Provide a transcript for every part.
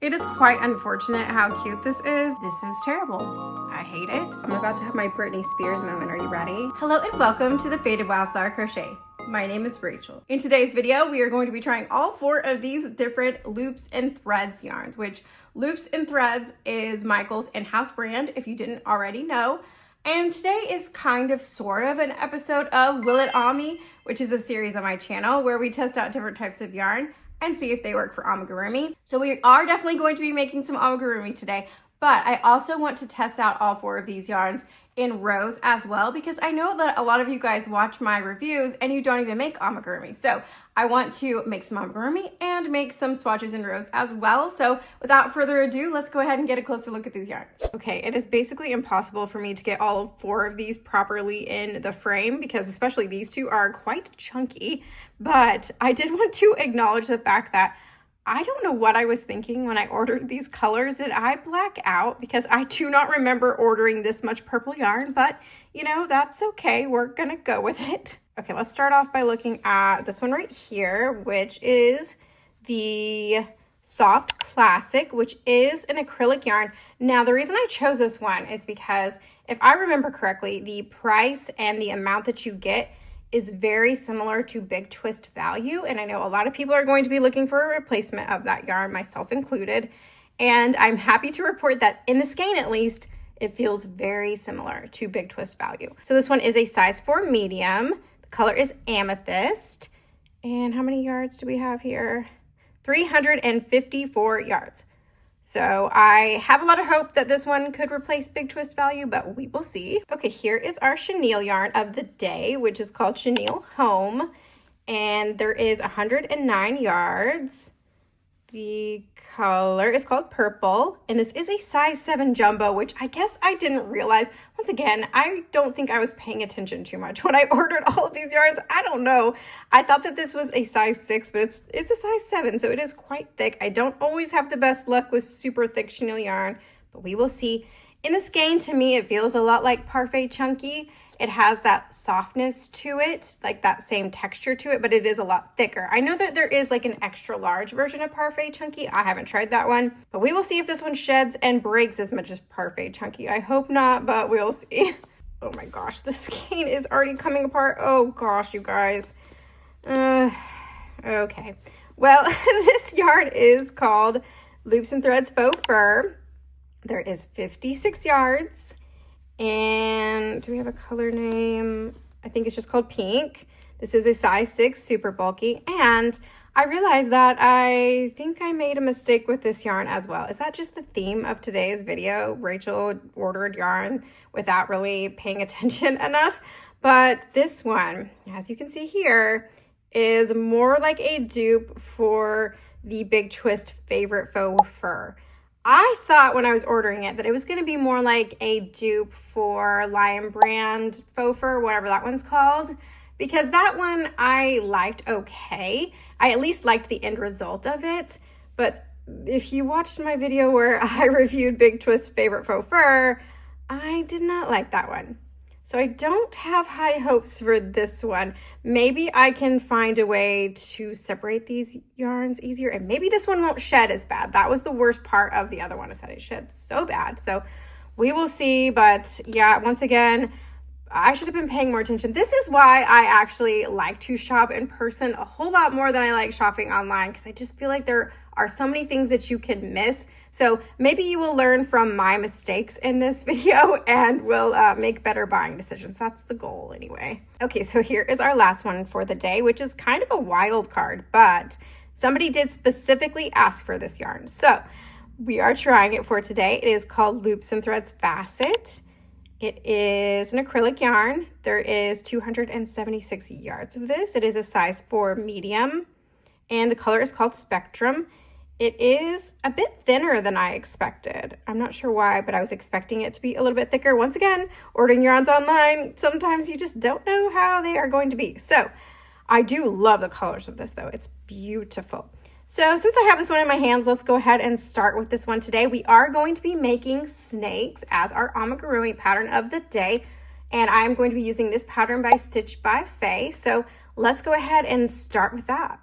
It is quite unfortunate how cute this is. This is terrible. I hate it. I'm about to have my Britney Spears moment. Are you ready? Hello and welcome to the Faded Wildflower Crochet. My name is Rachel. In today's video, we are going to be trying all 4 of these different loops and threads yarns, which Loops and Threads is Michael's in-house brand, if you didn't already know. And today is kind of sort of an episode of Will It On Me, which is a series on my channel where we test out different types of yarn and see if they work for amigurumi. So we are definitely going to be making some amigurumi today, but I also want to test out all 4 of these yarns in rows as well, because I know that a lot of you guys watch my reviews and you don't even make amigurumi. So I want to make some amigurumi and make some swatches in rows as well. So without further ado, let's go ahead and get a closer look at these yarns. Okay, it is basically impossible for me to get all 4 of these properly in the frame because especially these 2 are quite chunky, but I did want to acknowledge the fact that I don't know what I was thinking when I ordered these colors. Did I black out? Because I do not remember ordering this much purple yarn, but you know, that's okay. We're gonna go with it. Okay, let's start off by looking at this one right here, which is the Soft Classic, which is an acrylic yarn. Now, the reason I chose this one is because if I remember correctly, the price and the amount that you get is very similar to Big Twist Value, and I know a lot of people are going to be looking for a replacement of that yarn, myself included, and I'm happy to report that in the skein at least, it feels very similar to Big Twist Value. So this one is a size 4 medium, the color is Amethyst, and how many yards do we have here? 354 yards. So I have a lot of hope that this one could replace Big Twist Value, but we will see. Okay, here is our chenille yarn of the day, which is called Chenille Home. And there is 109 yards. The color is called Purple. And this is a size 7 jumbo, which I guess I didn't realize. Once again, I don't think I was paying attention too much when I ordered all of these yarns. I don't know. I thought that this was a size 6, but it's a size 7, so it is quite thick. I don't always have the best luck with super thick chenille yarn, but we will see. In the skein, to me, it feels a lot like Parfait Chunky. It has that softness to it, like that same texture to it, but it is a lot thicker. I know that there is like an extra large version of Parfait Chunky. I haven't tried that one, but we will see if this one sheds and breaks as much as Parfait Chunky. I hope not, but we'll see. Oh my gosh, the skein is already coming apart. Oh gosh, you guys. Okay. Well, this yarn is called Loops and Threads Faux Fur. There is 56 yards. And do we have a color name? I think it's just called Pink. This is a size 6, super bulky. And I realized that I think I made a mistake with this yarn as well. Is that just the theme of today's video? Rachel ordered yarn without really paying attention enough. But this one, as you can see here, is more like a dupe for the Big Twist Favorite Faux Fur. I thought when I was ordering it that it was going to be more like a dupe for Lion Brand Faux Fur, whatever that one's called, because that one I liked okay. I at least liked the end result of it, but if you watched my video where I reviewed Big Twist Favorite Faux Fur, I did not like that one. So I don't have high hopes for this one. Maybe I can find a way to separate these yarns easier, and maybe this one won't shed as bad. That was the worst part of the other one, is that it shed so bad. So we will see, but yeah, once again, I should have been paying more attention. This is why I actually like to shop in person a whole lot more than I like shopping online, because I just feel like there are so many things that you can miss. So maybe you will learn from my mistakes in this video and will make better buying decisions. That's the goal anyway. Okay, so here is our last one for the day, which is kind of a wild card, but somebody did specifically ask for this yarn. So we are trying it for today. It is called Loops and Threads Facets. It is an acrylic yarn. There is 276 yards of this. It is a size 4 medium, and the color is called Spectrum. It is a bit thinner than I expected. I'm not sure why, but I was expecting it to be a little bit thicker. Once again, ordering yarns online, sometimes you just don't know how they are going to be. So I do love the colors of this though. It's beautiful. So since I have this one in my hands, let's go ahead and start with this one today. We are going to be making snakes as our amigurumi pattern of the day. And I'm going to be using this pattern by Stitch by Faye. So let's go ahead and start with that.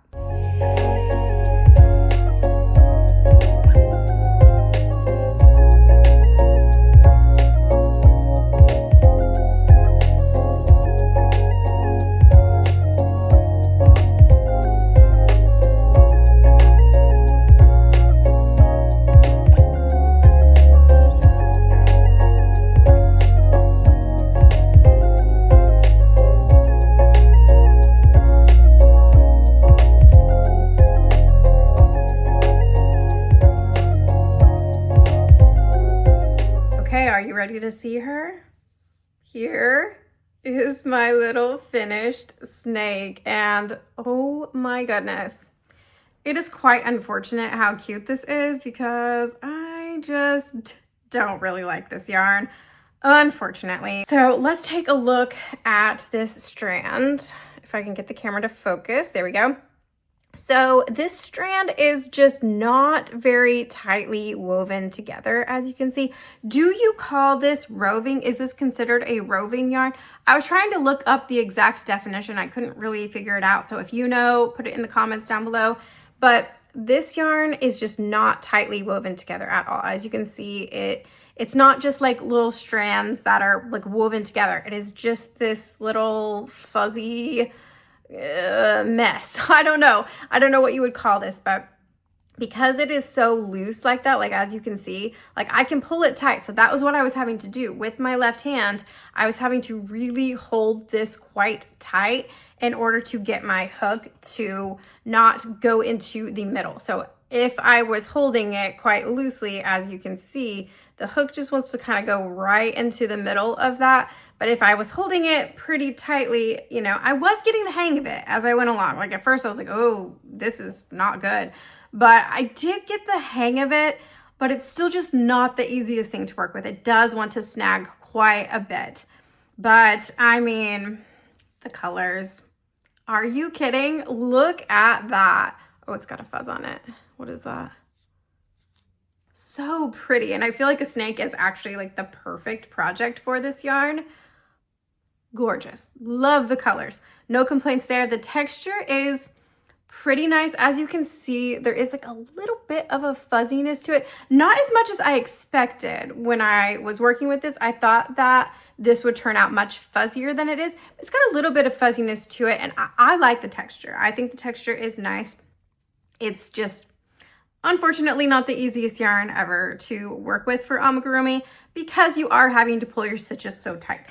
are you ready to see her? Here is my little finished snake, and oh my goodness. It is quite unfortunate how cute this is because I just don't really like this yarn, unfortunately. So let's take a look at this strand. If I can get the camera to focus, there we go. So this strand is just not very tightly woven together, as you can see. Do you call this roving? Is this considered a roving yarn? I was trying to look up the exact definition. I couldn't really figure it out. So if you know, put it in the comments down below. But this yarn is just not tightly woven together at all. As you can see, it's not just like little strands that are like woven together. It is just this little fuzzy mess. I don't know what you would call this, but because it is so loose like that, like as you can see, like I can pull it tight. So that was what I was having to do with my left hand. I was having to really hold this quite tight in order to get my hook to not go into the middle. So if I was holding it quite loosely, as you can see, the hook just wants to kind of go right into the middle of that. But if I was holding it pretty tightly, you know, I was getting the hang of it as I went along. Like at first I was like, oh, this is not good. But I did get the hang of it, but it's still just not the easiest thing to work with. It does want to snag quite a bit. But I mean, the colors, are you kidding? Look at that. Oh, it's got a fuzz on it. What is that? So pretty. And I feel like a snake is actually like the perfect project for this yarn. Gorgeous. Love the colors. No complaints there. The texture is pretty nice. As you can see, there is like a little bit of a fuzziness to it. Not as much as I expected when I was working with this. I thought that this would turn out much fuzzier than it is. It's got a little bit of fuzziness to it, and I like the texture. I think the texture is nice. It's just unfortunately not the easiest yarn ever to work with for amigurumi because you are having to pull your stitches so tight.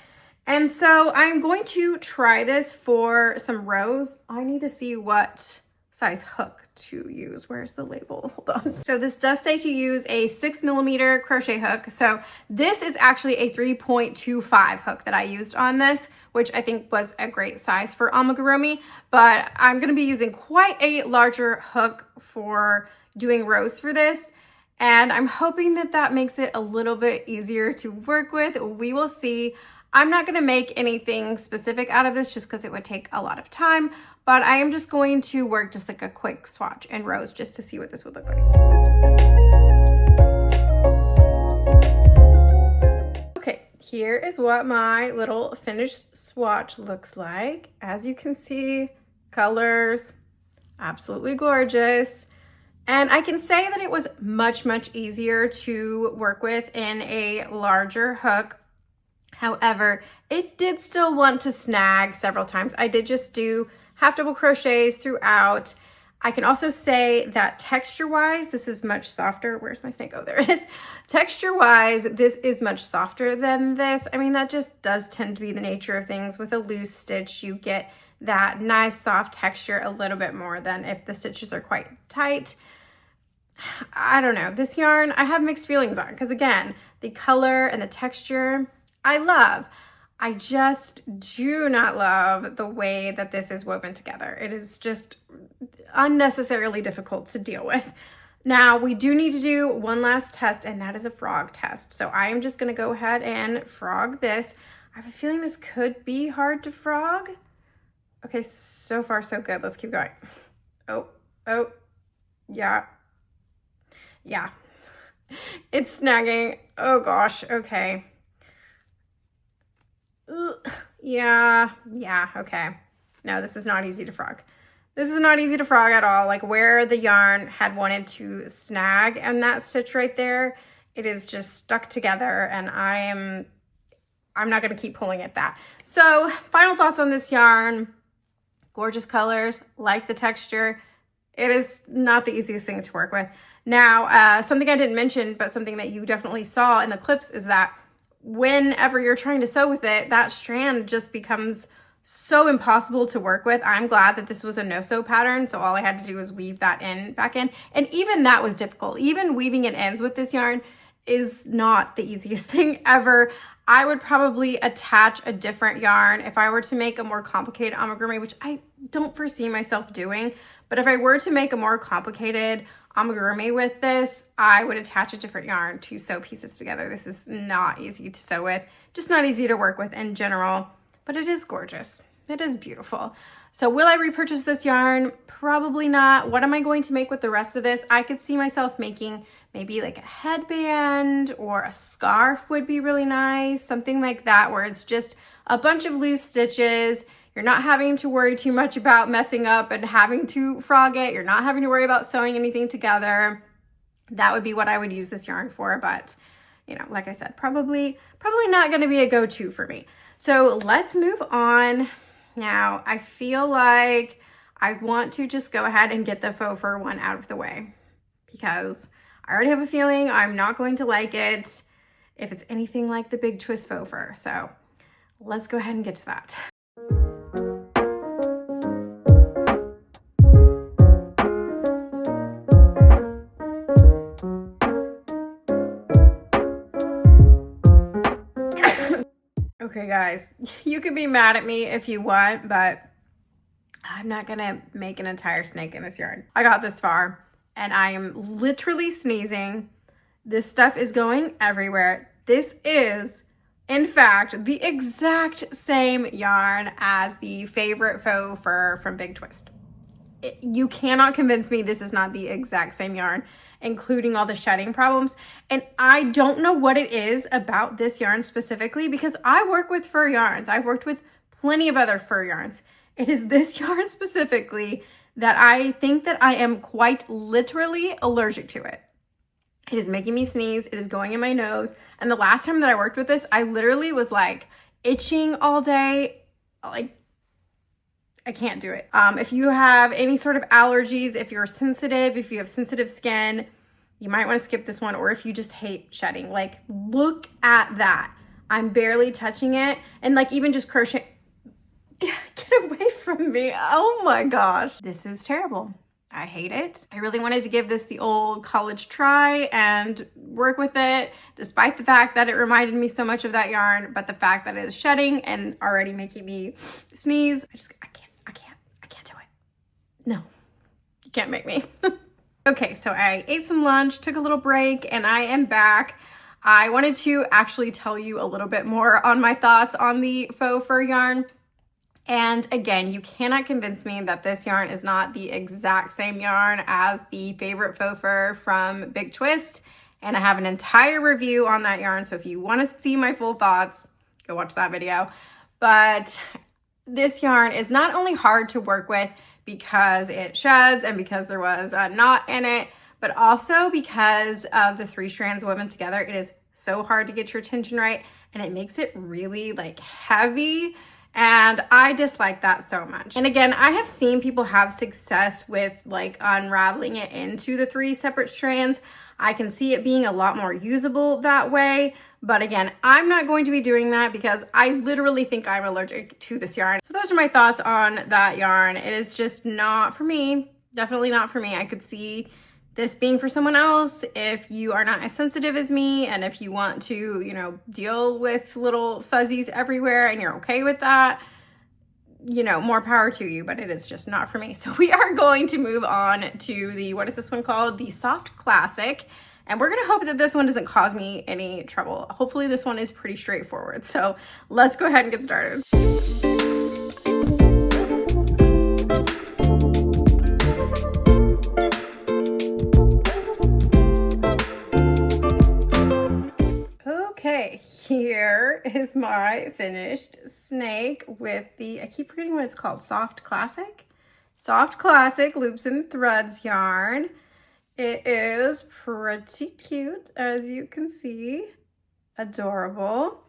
And so I'm going to try this for some rows. I need to see what size hook to use. Where's the label? Hold on. So this does say to use a 6mm crochet hook. So this is actually a 3.25 hook that I used on this, which I think was a great size for amigurumi, but I'm gonna be using quite a larger hook for doing rows for this. And I'm hoping that that makes it a little bit easier to work with. We will see. I'm not gonna make anything specific out of this just because it would take a lot of time, but I am just going to work just like a quick swatch in rows just to see what this would look like. Okay, here is what my little finished swatch looks like. As you can see, colors, absolutely gorgeous. And I can say that it was much, much easier to work with in a larger hook. However, it did still want to snag several times. I did just do half double crochets throughout. I can also say that texture-wise, this is much softer. Where's my snake? Oh, there it is. Texture-wise, this is much softer than this. I mean, that just does tend to be the nature of things. With a loose stitch, you get that nice soft texture a little bit more than if the stitches are quite tight. I don't know. This yarn, I have mixed feelings on because, again, the color and the texture, I love. I just do not love the way that this is woven together. It is just unnecessarily difficult to deal with. Now, we do need to do one last test, and that is a frog test. So I am just going to go ahead and frog this. I have a feeling this could be hard to frog. Okay, so far so good. Let's keep going. Oh, yeah. It's snagging. Oh gosh, okay. Yeah, okay. No, this is not easy to frog. This is not easy to frog at all. Like where the yarn had wanted to snag and that stitch right there, it is just stuck together, and I'm not gonna keep pulling at that. So final thoughts on this yarn. Gorgeous colors, like the texture. It is not the easiest thing to work with. Now, something I didn't mention, but something that you definitely saw in the clips is that whenever you're trying to sew with it, that strand just becomes so impossible to work with. I'm glad that this was a no-sew pattern, so all I had to do was weave that back in, and even that was difficult. Even weaving in ends with this yarn is not the easiest thing ever. I would probably attach a different yarn if I were to make a more complicated amigurumi, which I don't foresee myself doing. But if I were to make a more complicated amigurumi with this, I would attach a different yarn to sew pieces together. This is not easy to sew with, just not easy to work with in general, but it is gorgeous. It is beautiful. So will I repurchase this yarn? Probably not. What am I going to make with the rest of this? I could see myself making maybe like a headband, or a scarf would be really nice. Something like that where it's just a bunch of loose stitches. You're not having to worry too much about messing up and having to frog it. You're not having to worry about sewing anything together. That would be what I would use this yarn for. But, you know, like I said, probably not going to be a go-to for me. So let's move on. Now, I feel like I want to just go ahead and get the faux fur one out of the way, because I already have a feeling I'm not going to like it if it's anything like the Big Twist faux fur. So let's go ahead and get to that. Okay, guys, you can be mad at me if you want, but I'm not gonna make an entire snake in this yarn. I got this far and I am literally sneezing. This stuff is going everywhere. This is, in fact, the exact same yarn as the favorite faux fur from Big Twist. You cannot convince me this is not the exact same yarn, including all the shedding problems. And I don't know what it is about this yarn specifically, because I work with fur yarns. I've worked with plenty of other fur yarns. It is this yarn specifically that I think that I am quite literally allergic to it. It is making me sneeze. It is going in my nose. And the last time that I worked with this, I literally was like itching all day. Like, I can't do it. If you have any sort of allergies, if you're sensitive, if you have sensitive skin, you might want to skip this one. Or if you just hate shedding, like, look at that. I'm barely touching it. And like even just crochet, get away from me. Oh my gosh. This is terrible. I hate it. I really wanted to give this the old college try and work with it, despite the fact that it reminded me so much of that yarn, but the fact that it is shedding and already making me sneeze, I can't do it. No, you can't make me. Okay, so I ate some lunch, took a little break, and I am back. I wanted to actually tell you a little bit more on my thoughts on the faux fur yarn. And again, you cannot convince me that this yarn is not the exact same yarn as the favorite faux fur from Big Twist. And I have an entire review on that yarn. So if you want to see my full thoughts, go watch that video. But this yarn is not only hard to work with because it sheds and because there was a knot in it, but also because of the 3 strands woven together. It is so hard to get your tension right, and it makes it really like heavy. And I dislike that so much. And again, I have seen people have success with like unraveling it into the 3 separate strands. I can see it being a lot more usable that way. But again, I'm not going to be doing that because I literally think I'm allergic to this yarn. So those are my thoughts on that yarn. It is just not for me. Definitely not for me. I could see this being for someone else if you are not as sensitive as me, and if you want to, you know, deal with little fuzzies everywhere and you're okay with that, you know, more power to you, but it is just not for me. So we are going to move on to the, what is this one called? The Soft Classic. And we're gonna hope that this one doesn't cause me any trouble. Hopefully this one is pretty straightforward. So let's go ahead and get started. Okay, here is my finished snake with the, I keep forgetting what it's called, Soft Classic? Soft Classic Loops and Threads yarn. It is pretty cute, as you can see. Adorable.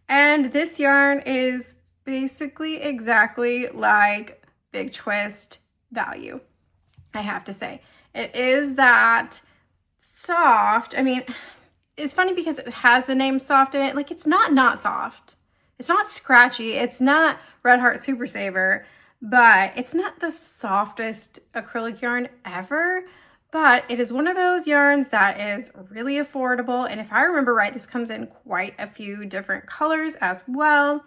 And this yarn is basically exactly like Big Twist value, I have to say. It is that soft, I mean, it's funny because it has the name soft in it. Like, it's not soft. It's not scratchy. It's not Red Heart Super Saver, but it's not the softest acrylic yarn ever. but it is one of those yarns that is really affordable. And if I remember right, this comes in quite a few different colors as well.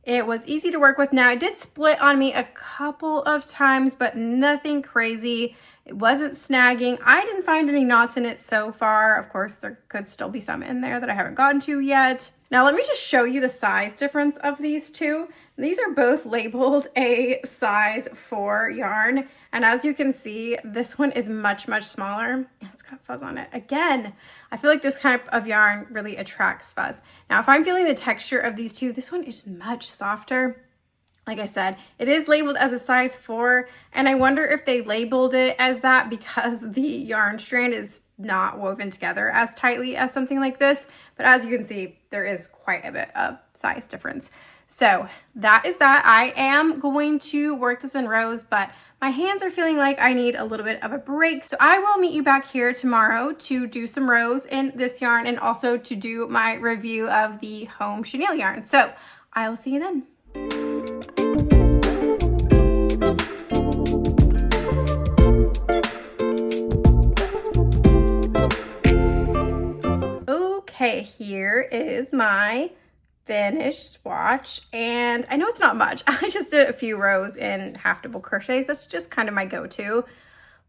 It was easy to work with. Now, it did split on me a couple of times, but nothing crazy. It wasn't snagging. I didn't find any knots in it so far. Of course, there could still be some in there that I haven't gotten to yet. Now, let me just show you the size difference of these two. These are both labeled a size 4 yarn. And as you can see, this one is much, much smaller. It's got fuzz on it. Again, I feel like this kind of yarn really attracts fuzz. Now, if I'm feeling the texture of these two, this one is much softer. Like I said, it is labeled as a size 4, and I wonder if they labeled it as that because the yarn strand is not woven together as tightly as something like this. But as you can see, there is quite a bit of size difference. So that is that. I am going to work this in rows, but my hands are feeling like I need a little bit of a break. So I will meet you back here tomorrow to do some rows in this yarn and also to do my review of the Home chenille yarn. So I will see you then. Okay, here is my finished swatch, and I know it's not much. I just did a few rows in half double crochets. That's just kind of my go-to,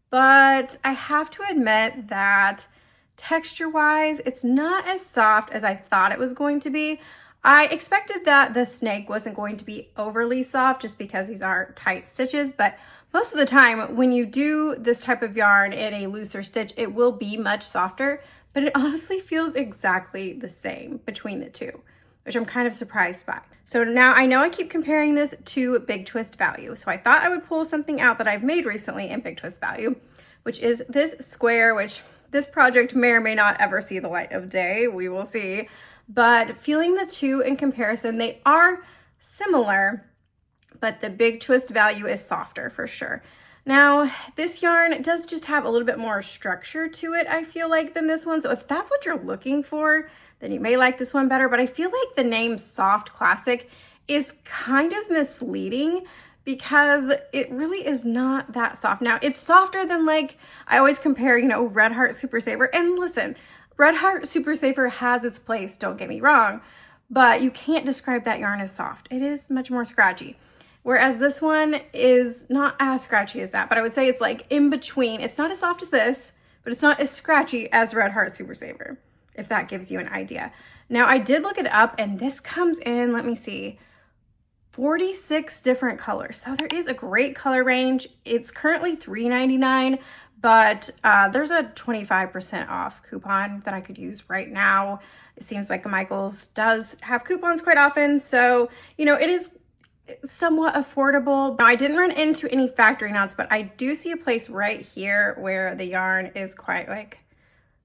but I have to admit that texture-wise, it's not as soft as I thought it was going to be. I expected that the snake wasn't going to be overly soft just because these are tight stitches, but most of the time when you do this type of yarn in a looser stitch, it will be much softer, but it honestly feels exactly the same between the two, which I'm kind of surprised by. So now I know I keep comparing this to Big Twist Value, so I thought I would pull something out that I've made recently in Big Twist Value, which is this square, which this project may or may not ever see the light of day. We will see. But feeling the two in comparison, they are similar, but the Big Twist Value is softer for sure. Now, this yarn does just have a little bit more structure to it, I feel like, than this one. So if that's what you're looking for, then you may like this one better. But I feel like the name Soft Classic is kind of misleading because it really is not that soft. Now, it's softer than, like, I always compare, you know, Red Heart Super Saver. And listen, Red Heart Super Saver has its place, don't get me wrong, but you can't describe that yarn as soft. It is much more scratchy. Whereas this one is not as scratchy as that, but I would say it's like in between. It's not as soft as this, but it's not as scratchy as Red Heart Super Saver, if that gives you an idea. Now, I did look it up, and this comes in, let me see, 46 different colors. So there is a great color range. It's currently $3.99, but there's a 25% off coupon that I could use right now. It seems like Michael's does have coupons quite often, so, you know, it is somewhat affordable. Now, I didn't run into any factory knots, but I do see a place right here where the yarn is quite like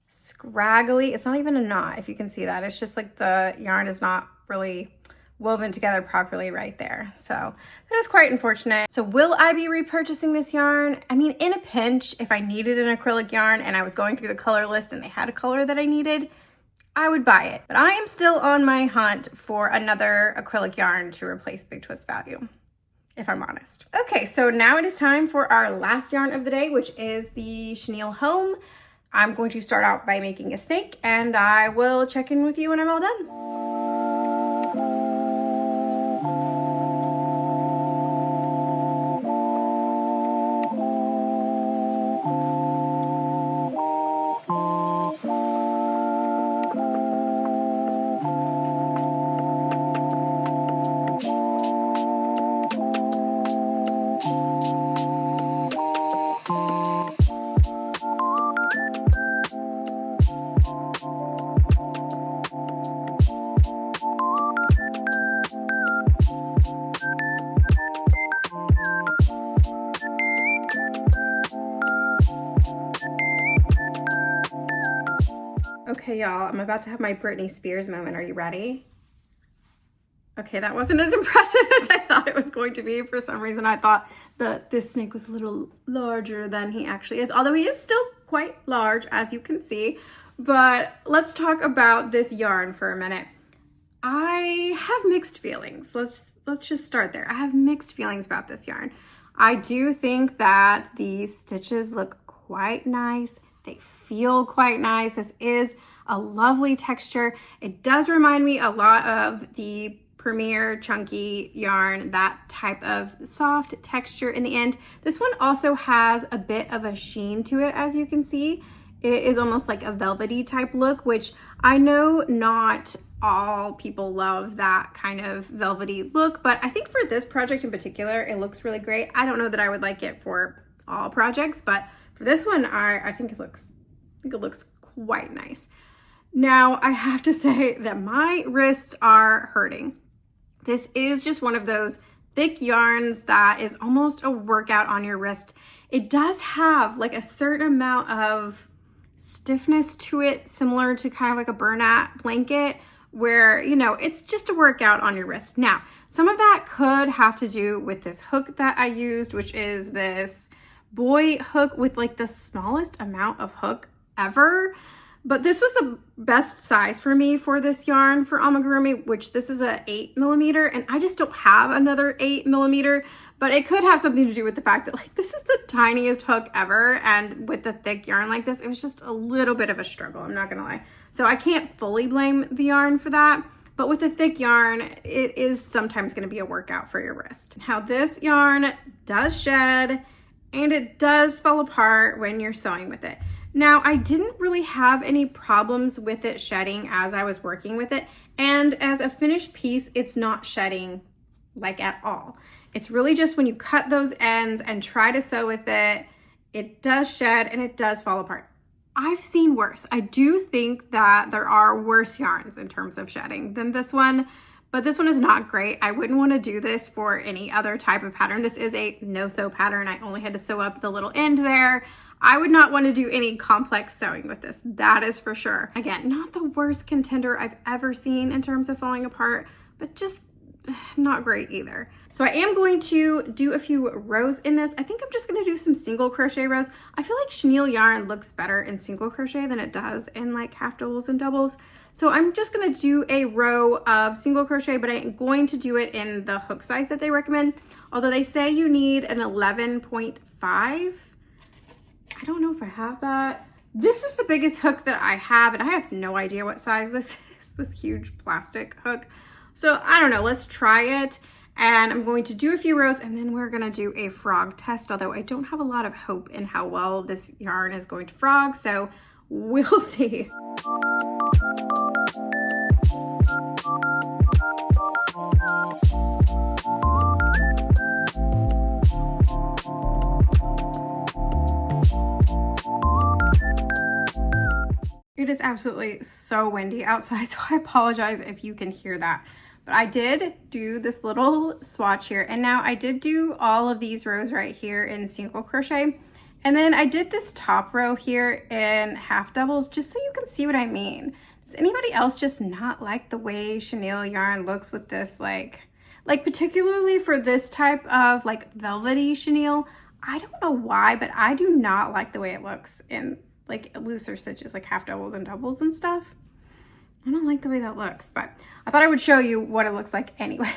scraggly. It's not even a knot, if you can see that. It's just like the yarn is not really woven together properly right there. So that is quite unfortunate. So will I be repurchasing this yarn? I mean, in a pinch, if I needed an acrylic yarn and I was going through the color list and they had a color that I needed, I would buy it. But I am still on my hunt for another acrylic yarn to replace Big Twist Value, if I'm honest. Okay, so now it is time for our last yarn of the day, which is the Chenille Home. I'm going to start out by making a snake, and I will check in with you when I'm all done. Okay, y'all, I'm about to have my Britney Spears moment. Are you ready? Okay, that wasn't as impressive as I thought it was going to be. For some reason, I thought that this snake was a little larger than he actually is, although he is still quite large, as you can see. But let's talk about this yarn for a minute. I have mixed feelings. Let's just start there. I have mixed feelings about this yarn. I do think that the stitches look quite nice. They feel quite nice. This is a lovely texture. It does remind me a lot of the Premier Chunky yarn, that type of soft texture in the end. This one also has a bit of a sheen to it, as you can see. It is almost like a velvety type look, which I know not all people love that kind of velvety look, but I think for this project in particular, it looks really great. I don't know that I would like it for all projects, but for this one, I think it looks quite nice. Now, I have to say that my wrists are hurting. This is just one of those thick yarns that is almost a workout on your wrist. It does have like a certain amount of stiffness to it, similar to kind of like a burlap blanket, where, you know, it's just a workout on your wrist. Now, some of that could have to do with this hook that I used, which is this boy hook with like the smallest amount of hook ever. But this was the best size for me for this yarn for amigurumi, which this is a 8mm, and I just don't have another 8mm, but it could have something to do with the fact that like this is the tiniest hook ever, and with the thick yarn like this, it was just a little bit of a struggle, I'm not gonna lie. So I can't fully blame the yarn for that, but with the thick yarn, it is sometimes gonna be a workout for your wrist. How this yarn does shed, and it does fall apart when you're sewing with it. Now, I didn't really have any problems with it shedding as I was working with it. And as a finished piece, it's not shedding like at all. It's really just when you cut those ends and try to sew with it, it does shed and it does fall apart. I've seen worse. I do think that there are worse yarns in terms of shedding than this one, but this one is not great. I wouldn't want to do this for any other type of pattern. This is a no-sew pattern. I only had to sew up the little end there. I would not want to do any complex sewing with this, that is for sure. Again, not the worst contender I've ever seen in terms of falling apart, but just not great either. So I am going to do a few rows in this. I think I'm just going to do some single crochet rows. I feel like chenille yarn looks better in single crochet than it does in like half doubles and doubles. So I'm just going to do a row of single crochet, but I'm going to do it in the hook size that they recommend. Although they say you need an 11.5. I don't know if I have that. This is the biggest hook that I have, and I have no idea what size this is, this huge plastic hook. So I don't know, let's try it. And I'm going to do a few rows, and then we're gonna do a frog test, although I don't have a lot of hope in how well this yarn is going to frog, so we'll see. It is absolutely so windy outside, so I apologize if you can hear that. But I did do this little swatch here, and now I did do all of these rows right here in single crochet. And then I did this top row here in half doubles, just so you can see what I mean. Does anybody else just not like the way chenille yarn looks with this, like particularly for this type of like velvety chenille? I don't know why, but I do not like the way it looks in like looser stitches, like half doubles and doubles and stuff. I don't like the way that looks, but I thought I would show you what it looks like anyway.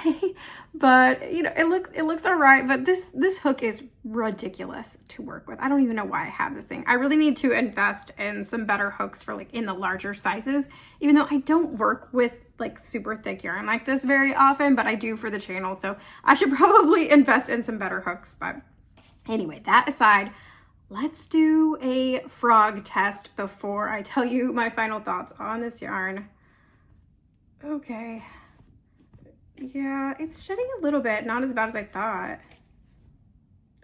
But you know, it looks all right, but this hook is ridiculous to work with. I don't even know why I have this thing. I really need to invest in some better hooks for like in the larger sizes, even though I don't work with like super thick yarn like this very often, but I do for the channel. So I should probably invest in some better hooks. But anyway, that aside, let's do a frog test before I tell you my final thoughts on this yarn. Okay. Yeah, it's shedding a little bit, not as bad as I thought.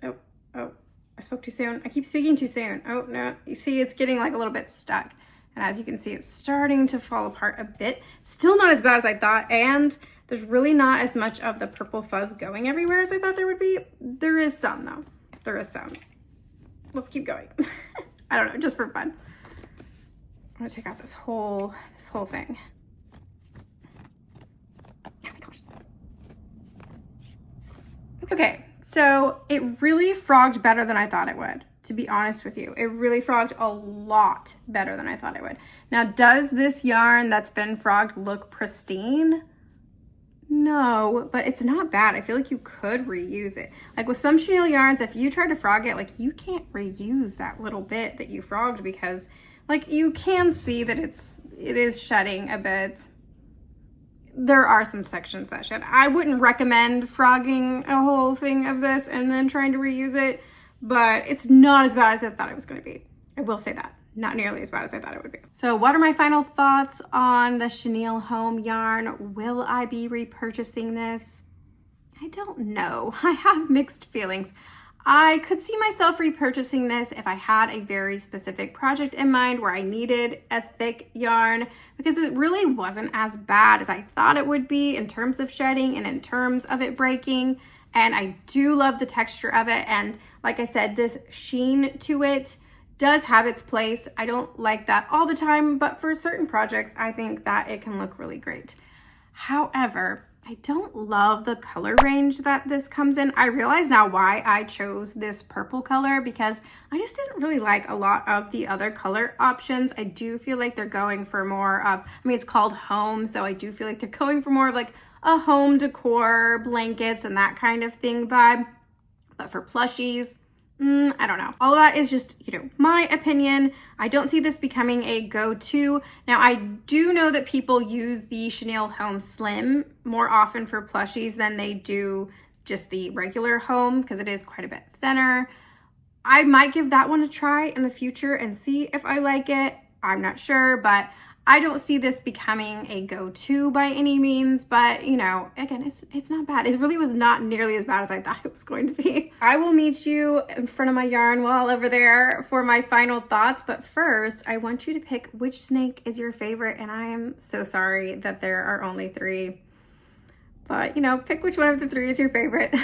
Oh, I spoke too soon. I keep speaking too soon. Oh no, you see it's getting like a little bit stuck. And as you can see, it's starting to fall apart a bit. Still not as bad as I thought, and there's really not as much of the purple fuzz going everywhere as I thought there would be. There is some though, there is some. Let's keep going. I don't know, just for fun. I'm gonna take out this whole thing. Oh my gosh. Okay, so it really frogged better than I thought it would, to be honest with you. It really frogged a lot better than I thought it would. Now, does this yarn that's been frogged look pristine? No, but it's not bad. I feel like you could reuse it. Like with some chenille yarns, if you try to frog it, like you can't reuse that little bit that you frogged because like you can see that it is shedding a bit. There are some sections that shed. I wouldn't recommend frogging a whole thing of this and then trying to reuse it, but it's not as bad as I thought it was going to be. I will say that. Not nearly as bad as I thought it would be. So what are my final thoughts on the Chenille Home yarn? Will I be repurchasing this? I don't know. I have mixed feelings. I could see myself repurchasing this if I had a very specific project in mind where I needed a thick yarn, because it really wasn't as bad as I thought it would be in terms of shedding and in terms of it breaking. And I do love the texture of it. And like I said, this sheen to it does have its place. I don't like that all the time, but for certain projects, I think that it can look really great. However, I don't love the color range that this comes in. I realize now why I chose this purple color, because I just didn't really like a lot of the other color options. I do feel like they're going for more of, I mean, it's called home, so I do feel like they're going for more of like a home decor, blankets and that kind of thing vibe. But for plushies, I don't know. All of that is just, you know, my opinion. I don't see this becoming a go-to. Now, I do know that people use the Chenille Home Slim more often for plushies than they do just the regular Home, because it is quite a bit thinner. I might give that one a try in the future and see if I like it. I'm not sure, but I don't see this becoming a go-to by any means, but you know, again, it's not bad. It really was not nearly as bad as I thought it was going to be. I will meet you in front of my yarn wall over there for my final thoughts, but first I want you to pick which snake is your favorite, and I am so sorry that there are only 3, but you know, pick which one of the 3 is your favorite.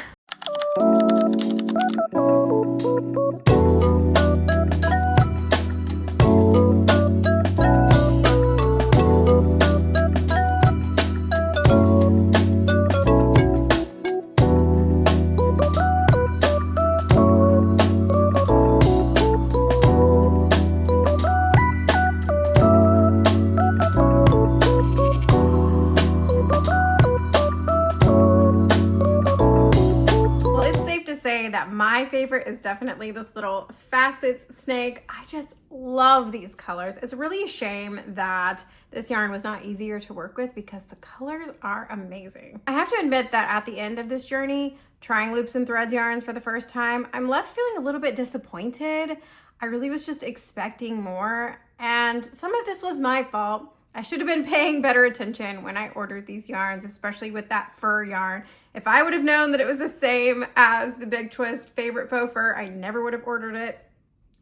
That my favorite is definitely this little Facets snake. I just love these colors. It's really a shame that this yarn was not easier to work with because the colors are amazing. I have to admit that at the end of this journey, trying loops and threads yarns for the first time, I'm left feeling a little bit disappointed. I really was just expecting more, and some of this was my fault. I should have been paying better attention when I ordered these yarns, especially with that fur yarn. If I would have known that it was the same as the Big Twist favorite faux fur, I never would have ordered it.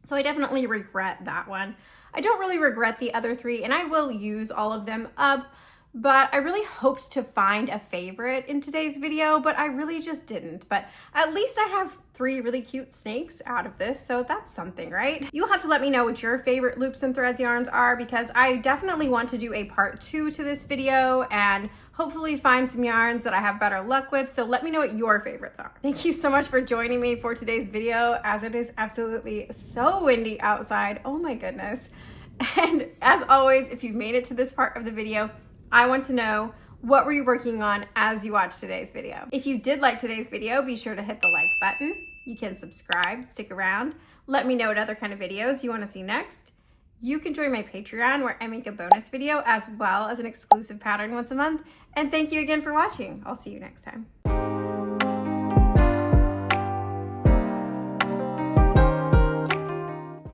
So I definitely regret that one. I don't really regret the other 3, and I will use all of them up, but I really hoped to find a favorite in today's video, but I really just didn't. But at least I have 3 really cute snakes out of this, so that's something, right? You'll have to let me know what your favorite loops and threads yarns are, because I definitely want to do a part 2 to this video and hopefully find some yarns that I have better luck with. So let me know what your favorites are. Thank you so much for joining me for today's video, as it is absolutely so windy outside. Oh my goodness. And as always, if you've made it to this part of the video, I want to know, what were you working on as you watched today's video? If you did like today's video, be sure to hit the like button. You can subscribe, stick around. Let me know what other kind of videos you want to see next. You can join my Patreon, where I make a bonus video as well as an exclusive pattern once a month. And thank you again for watching. I'll see you next time.